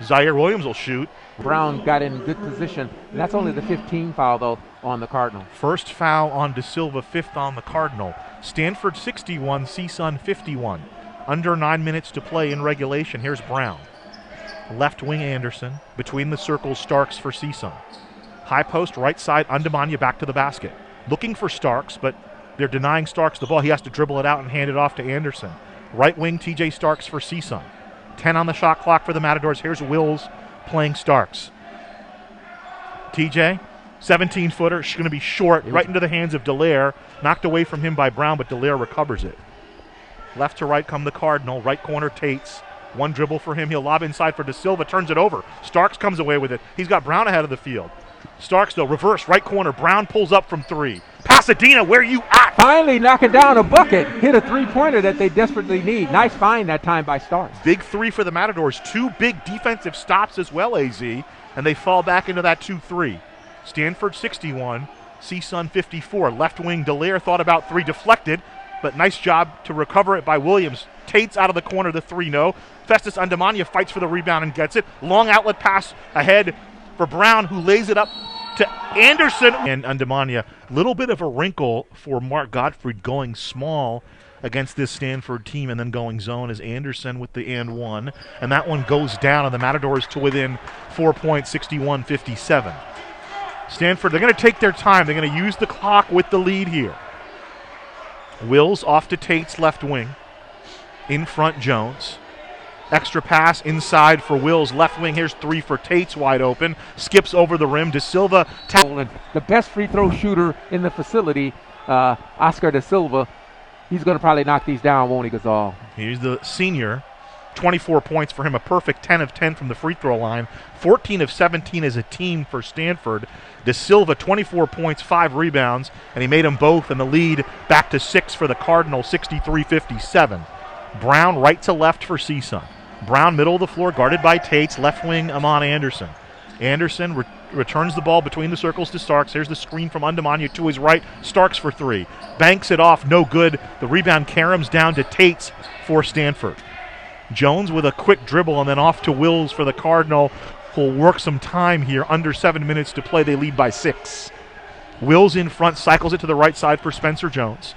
Zaire Williams will shoot. Brown got in good position. And that's only the 15th foul, though, on the Cardinal. First foul on De Silva, 5th on the Cardinal. Stanford 61, CSUN 51. Under 9 minutes to play in regulation. Here's Brown. Left wing Anderson, between the circles Starks for CSUN. High post right side, Undemania back to the basket. Looking for Starks, but they're denying Starks the ball. He has to dribble it out and hand it off to Anderson. Right wing TJ Starks for CSUN. 10 on the shot clock for the Matadors. Here's Wills playing Starks. TJ, 17-footer, going to be short, right into the hands of Delaire. Knocked away from him by Brown, but Delaire recovers it. Left to right come the Cardinal. Right corner Tates. One dribble for him. He'll lob inside for De Silva. Turns it over. Starks comes away with it. He's got Brown ahead of the field. Starks, though, reverse, right corner. Brown pulls up from 3. Pasadena, where you at? Finally knocking down a bucket. Hit a three-pointer that they desperately need. Nice find that time by Starks. Big 3 for the Matadors. 2 big defensive stops as well, AZ. And they fall back into that 2-3. Stanford 61, CSUN 54. Left wing, Delaire thought about 3, deflected. But nice job to recover it by Williams. Tate's out of the corner, the 3, no. Festus Undemania fights for the rebound and gets it. Long outlet pass ahead for Brown, who lays it up to Anderson. And Undemania, little bit of a wrinkle for Mark Gottfried going small against this Stanford team and then going zone as Anderson with the and 1. And that one goes down, and the Matadors to within 4 points, 61-57. Stanford, they're going to take their time. They're going to use the clock with the lead here. Wills off to Tate's left wing. In front, Jones. Extra pass inside for Wills. Left wing, here's 3 for Tate's wide open. Skips over the rim. De Silva. The best free throw shooter in the facility, Oscar De Silva. He's going to probably knock these down, won't he, Gasol? He's the senior. 24 points for him, a perfect 10 of 10 from the free throw line. 14 of 17 as a team for Stanford. De Silva, 24 points, 5 rebounds, and he made them both, and the lead back to 6 for the Cardinals, 63-57. Brown right to left for CSUN. Brown middle of the floor, guarded by Tates. Left wing, Amon Anderson. Anderson returns the ball between the circles to Starks. Here's the screen from Undamanya to his right. Starks for three. Banks it off, no good. The rebound caroms down to Tates for Stanford. Jones with a quick dribble and then off to Wills for the Cardinal, who'll work some time here. Under 7 minutes to play, they lead by 6. Wills in front, cycles it to the right side for Spencer Jones.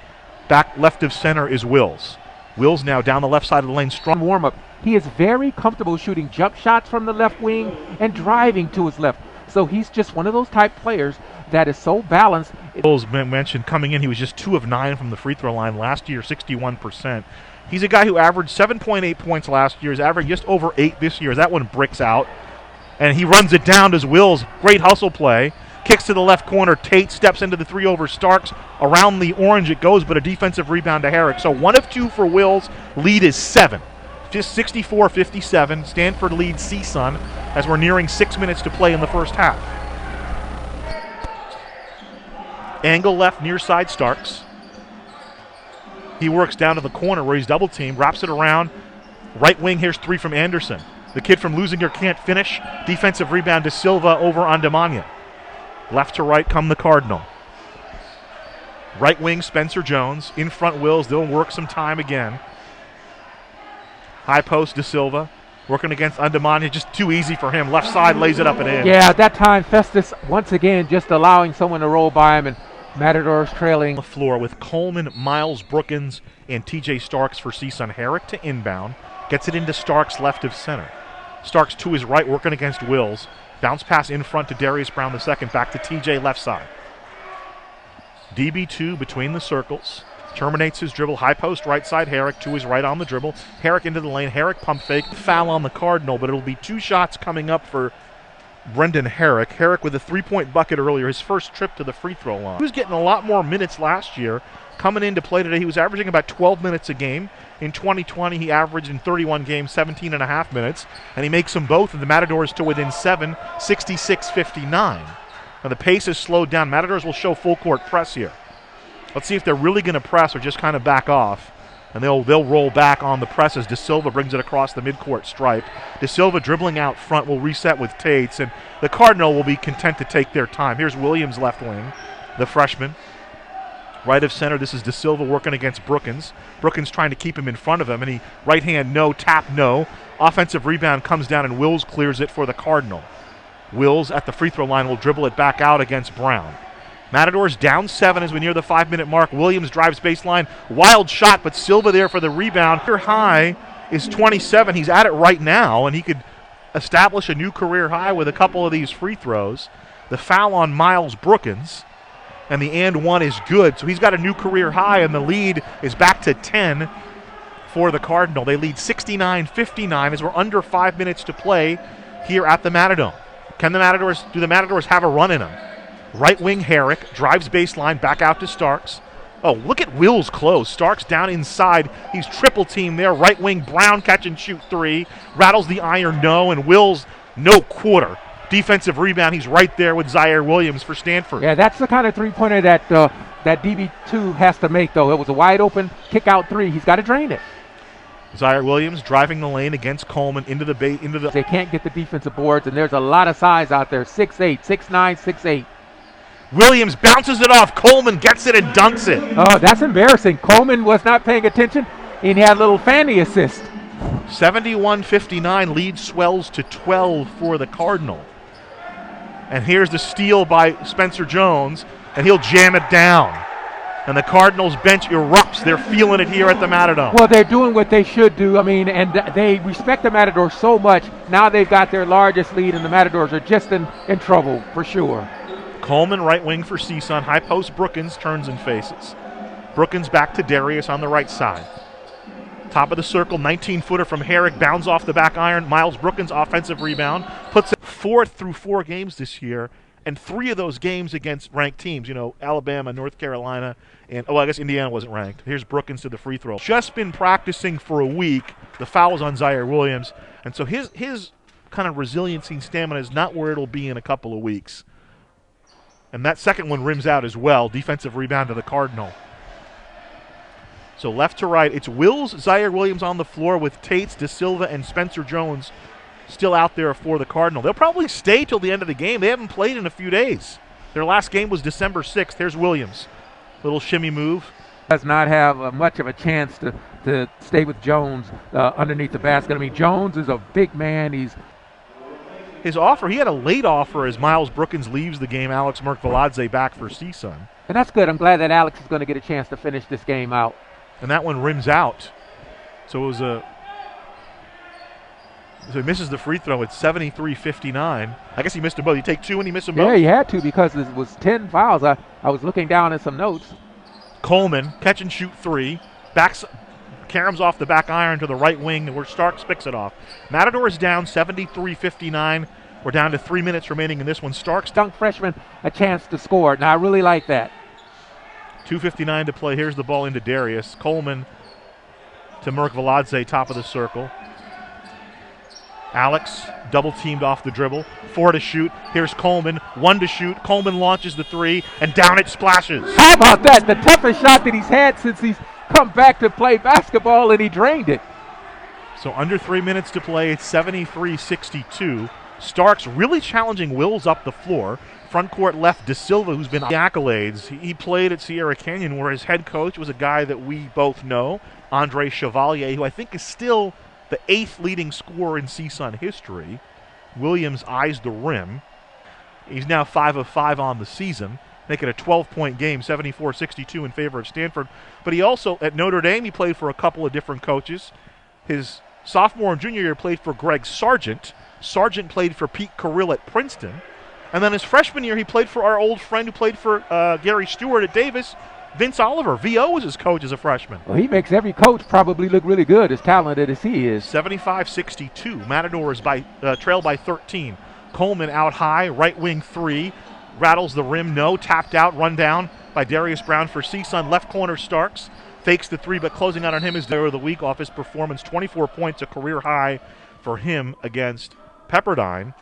Back left of center is Wills. Wills now down the left side of the lane. Strong warm-up. He is very comfortable shooting jump shots from the left wing and driving to his left. So he's just one of those type players that is so balanced. Wills mentioned coming in, he was just 2 of 9 from the free throw line last year, 61%. He's a guy who averaged 7.8 points last year. He's averaged just over 8 this year. That one bricks out. And he runs it down to Wills. Great hustle play. Kicks to the left corner. Tate steps into the 3 over Starks. Around the orange it goes, but a defensive rebound to Herrick. So 1 of 2 for Wills. Lead is 7. Just 64-57. Stanford leads CSUN as we're nearing 6 minutes to play in the first half. Angle left near side Starks. He works down to the corner where he's double teamed, wraps it around. Right wing, here's 3 from Anderson. The kid from Lusinger can't finish. Defensive rebound to Silva over Undamanya. Left to right come the Cardinal. Right wing, Spencer Jones. In front, Wills. They'll work some time again. High post to Silva. Working against Undamanya. Just too easy for him. Left side lays it up and in. Yeah, at that time, Festus once again just allowing someone to roll by him, and Matadors trailing. The floor with Coleman, Miles, Brookins, and TJ Starks for CSUN. Herrick to inbound. Gets it into Starks left of center. Starks to his right working against Wills. Bounce pass in front to Darius Brown II. Back to TJ left side. DB2 between the circles. Terminates his dribble. High post right side. Herrick to his right on the dribble. Herrick into the lane. Herrick pump fake. Foul on the Cardinal, but it'll be 2 shots coming up for Brendan Herrick. Herrick with a 3-point bucket earlier. His first trip to the free throw line. He was getting a lot more minutes last year. Coming into play today, he was averaging about 12 minutes a game. In 2020, he averaged in 31 games 17 and a half minutes, and he makes them both of the Matadors to within 7, 66-59. Now the pace has slowed down. Matadors will show full court press here. Let's see if they're really going to press or just kind of back off. And they'll roll back on the press as De Silva brings it across the midcourt stripe. De Silva dribbling out front will reset with Tates, and the Cardinal will be content to take their time. Here's Williams left wing, the freshman. Right of center, this is De Silva working against Brookins. Brookins trying to keep him in front of him, and he right hand no, tap no. Offensive rebound comes down, and Wills clears it for the Cardinal. Wills at the free throw line will dribble it back out against Brown. Matadors down 7 as we near the 5-minute mark. Williams drives baseline. Wild shot, but Silva there for the rebound. Career high is 27. He's at it right now, and he could establish a new career high with a couple of these free throws. The foul on Miles Brookins, and the and one is good. So he's got a new career high, and the lead is back to 10 for the Cardinal. They lead 69-59 as we're under 5 minutes to play here at the Matadome. Do the Matadors have a run in them? Right wing Herrick drives baseline back out to Starks. Oh, look at Wills close. Starks down inside. He's triple teamed there. Right wing Brown catch and shoot 3. Rattles the iron no, and Wills no quarter. Defensive rebound. He's right there with Zaire Williams for Stanford. Yeah, that's the kind of three-pointer that that DB2 has to make, though. It was a wide open kick out 3. He's got to drain it. Zaire Williams driving the lane against Coleman into the They can't get the defensive boards, and there's a lot of size out there. 6'8", 6'9", 6'8". Williams bounces it off. Coleman gets it and dunks it. Oh, that's embarrassing. Coleman was not paying attention, and he had a little fanny assist. 71-59, lead swells to 12 for the Cardinal. And here's the steal by Spencer Jones, and he'll jam it down. And the Cardinals bench erupts. They're feeling it here at the Matadome. Well, they're doing what they should do. I mean, and they respect the Matadors so much. Now they've got their largest lead, and the Matadors are just in trouble for sure. Coleman right wing for CSUN. High post Brookins turns and faces. Brookins back to Darius on the right side. Top of the circle, 19-footer from Herrick, bounds off the back iron. Miles Brookins offensive rebound. Puts it 4th through 4 games this year, and 3 of those games against ranked teams. You know, Alabama, North Carolina, and I guess Indiana wasn't ranked. Here's Brookins to the free throw. Just been practicing for a week. The foul's on Zaire Williams, and so his kind of resiliency and stamina is not where it'll be in a couple of weeks. And that second one rims out as well. Defensive rebound to the Cardinal. So left to right, it's Wills, Zaire Williams on the floor with Tates, De Silva, and Spencer Jones still out there for the Cardinal. They'll probably stay till the end of the game. They haven't played in a few days. Their last game was December 6th. Here's Williams. Little shimmy move. Does not have much of a chance to stay with Jones underneath the basket. I mean, Jones is a big man. His offer, he had a late offer as Miles Brookins leaves the game. Alex Merkvaladze back for CSUN. And that's good. I'm glad that Alex is going to get a chance to finish this game out. And that one rims out. So it was so he misses the free throw at 73-59. I guess he missed them both. You take two and he missed them both? Yeah, he had to because it was 10 fouls. I was looking down at some notes. Coleman, catch and shoot three. Caroms off the back iron to the right wing where Starks picks it off. Matadors down 73-59. We're down to 3 minutes remaining in this one. Starks dunk freshman a chance to score. Now I really like that. 2:59 to play. Here's the ball into Darius. Coleman to Merkvaladze, top of the circle. Alex double teamed off the dribble. 4 to shoot. Here's Coleman. 1 to shoot. Coleman launches the 3 and down it splashes. How about that? The toughest shot that he's had since he's come back to play basketball, and he drained it. So under 3 minutes to play, it's 73-62. Starks really challenging Wills up the floor. Front court left De Silva, who's been the accolades. He played at Sierra Canyon, where his head coach was a guy that we both know, Andre Chevalier, who I think is still the 8th leading scorer in CSUN history. Williams eyes the rim. He's now 5 of 5 on the season, making a 12-point game, 74-62 in favor of Stanford. But he also, at Notre Dame, he played for a couple of different coaches. His sophomore and junior year played for Greg Sargent. Sargent played for Pete Carrill at Princeton. And then his freshman year, he played for our old friend who played for Gary Stewart at Davis, Vince Oliver. VO was his coach as a freshman. Well, he makes every coach probably look really good, as talented as he is. 75-62. Matadors trail by 13. Coleman out high, right wing 3. Rattles the rim, no. Tapped out, run down by Darius Brown for CSUN. Left corner Starks. Fakes the 3, but closing out on him is Player of the Week off his performance. 24 points, a career high for him against Pepperdine.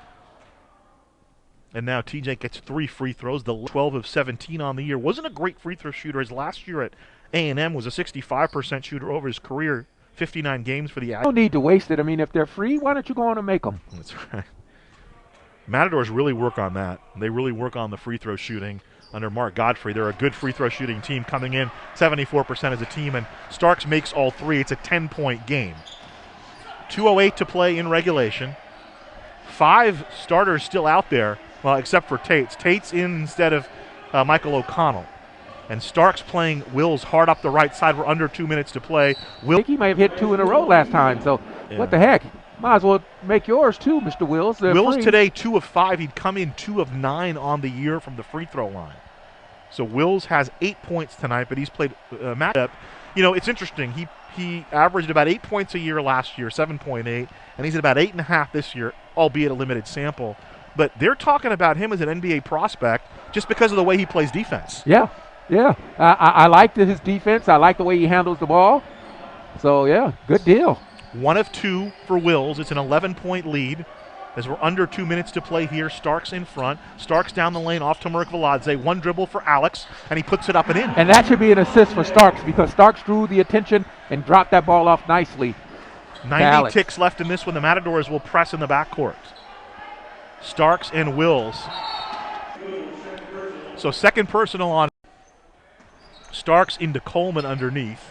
And now TJ gets 3 free throws, the 12 of 17 on the year. Wasn't a great free throw shooter. His last year at A&M was a 65% shooter over his career, 59 games for the Aggies. No need to waste it. I mean, if they're free, why don't you go on and make them? That's right. Matadors really work on that. They really work on the free throw shooting under Mark Godfrey. They're a good free throw shooting team coming in, 74% as a team, and Starks makes all 3. It's a 10-point game. 2:08 to play in regulation. 5 starters still out there. Well, except for Tates. Tates in instead of Michael O'Connell. And Starks playing Wills hard up the right side. We're under 2 minutes to play. I think he may have hit 2 in a row last time, so yeah. What the heck? Might as well make yours too, Mr. Wills. Wills free. Today 2 of 5. He'd come in 2 of 9 on the year from the free throw line. So Wills has 8 points tonight, but he's played matchup. You know, it's interesting. He averaged about 8 points a year last year, 7.8, and he's at about 8.5 this year, albeit a limited sample. But they're talking about him as an NBA prospect just because of the way he plays defense. Yeah. I like his defense. I like the way he handles the ball. So, yeah, good deal. 1 of 2 for Wills. It's an 11-point lead as we're under 2 minutes to play here. Starks in front. Starks down the lane off to Merkvaladze. 1 dribble for Alex, and he puts it up and in. And that should be an assist for Starks because Starks drew the attention and dropped that ball off nicely. 90 ticks left in this one. The Matadors will press in the backcourt. Starks and Wills. So second personal on Starks into Coleman underneath.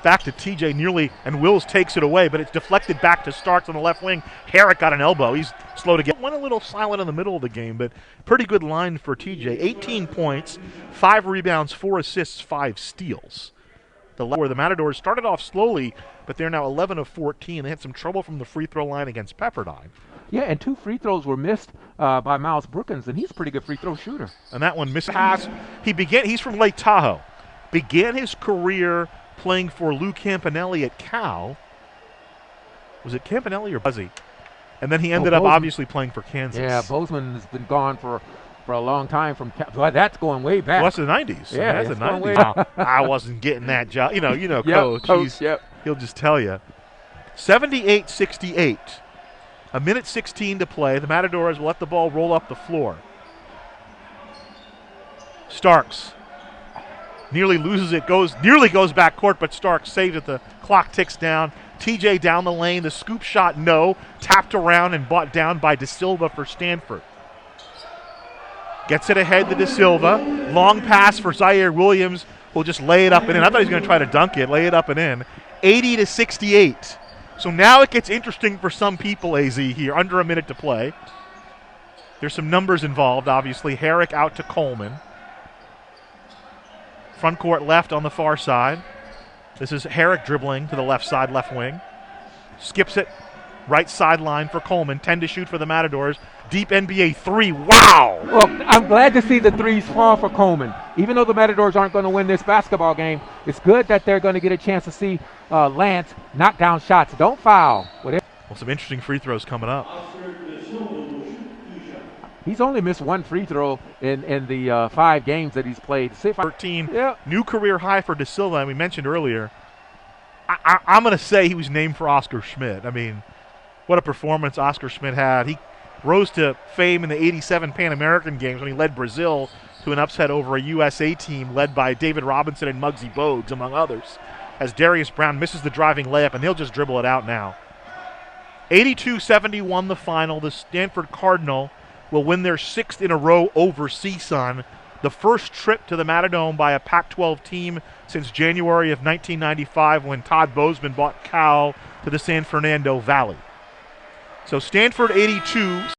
Back to TJ nearly, and Wills takes it away, but it's deflected back to Starks on the left wing. Herrick got an elbow. He's slow to get. Went a little silent in the middle of the game, but pretty good line for TJ. 18 points, 5 rebounds, 4 assists, 5 steals. Where the Matadors started off slowly, but they're now 11 of 14. They had some trouble from the free throw line against Pepperdine. Yeah, and 2 free throws were missed by Miles Brookins, and he's a pretty good free throw shooter. And that one missed pass. He's from Lake Tahoe. Began his career playing for Lou Campanelli at Cal. Was it Campanelli or Buzzy? And then he ended up obviously playing for Kansas. Yeah, Bozeman has been gone for a long time from well, that's going way back. Well, that's the 90s. Yeah, that's the 90s. I wasn't getting that job. You know, Coach. He'll just tell you. 78-68. A minute 16 to play. The Matadors will let the ball roll up the floor. Starks. nearly loses it, nearly goes back court, but Stark saves it. The clock ticks down. TJ down the lane, the scoop shot, no. Tapped around and brought down by De Silva for Stanford. Gets it ahead to De Silva. Long pass for Zaire Williams, who'll just lay it up and in. I thought he was going to try to dunk it, lay it up and in. 80-68. So now it gets interesting for some people, AZ, here, under a minute to play. There's some numbers involved, obviously. Herrick out to Coleman. Front court left on the far side. This is Herrick dribbling to the left side, left wing. Skips it, right sideline for Coleman. 10 to shoot for the Matadors. Deep NBA three. Wow! Well, I'm glad to see the threes fall for Coleman. Even though the Matadors aren't going to win this basketball game, it's good that they're going to get a chance to see Lance knock down shots. Don't foul. Well, some interesting free throws coming up. He's only missed one free throw in the 5 games that he's played. 13, yeah. New career high for De Silva, and we mentioned earlier. I'm going to say he was named for Oscar Schmidt. I mean, what a performance Oscar Schmidt had. He rose to fame in the 87 Pan American Games when he led Brazil to an upset over a USA team led by David Robinson and Muggsy Bogues, among others, as Darius Brown misses the driving layup, and he'll just dribble it out now. 82-71 the final. The Stanford Cardinal will win their 6th in a row over CSUN, the first trip to the Matadome by a Pac-12 team since January of 1995 when Todd Bozeman brought Cal to the San Fernando Valley. So Stanford 82.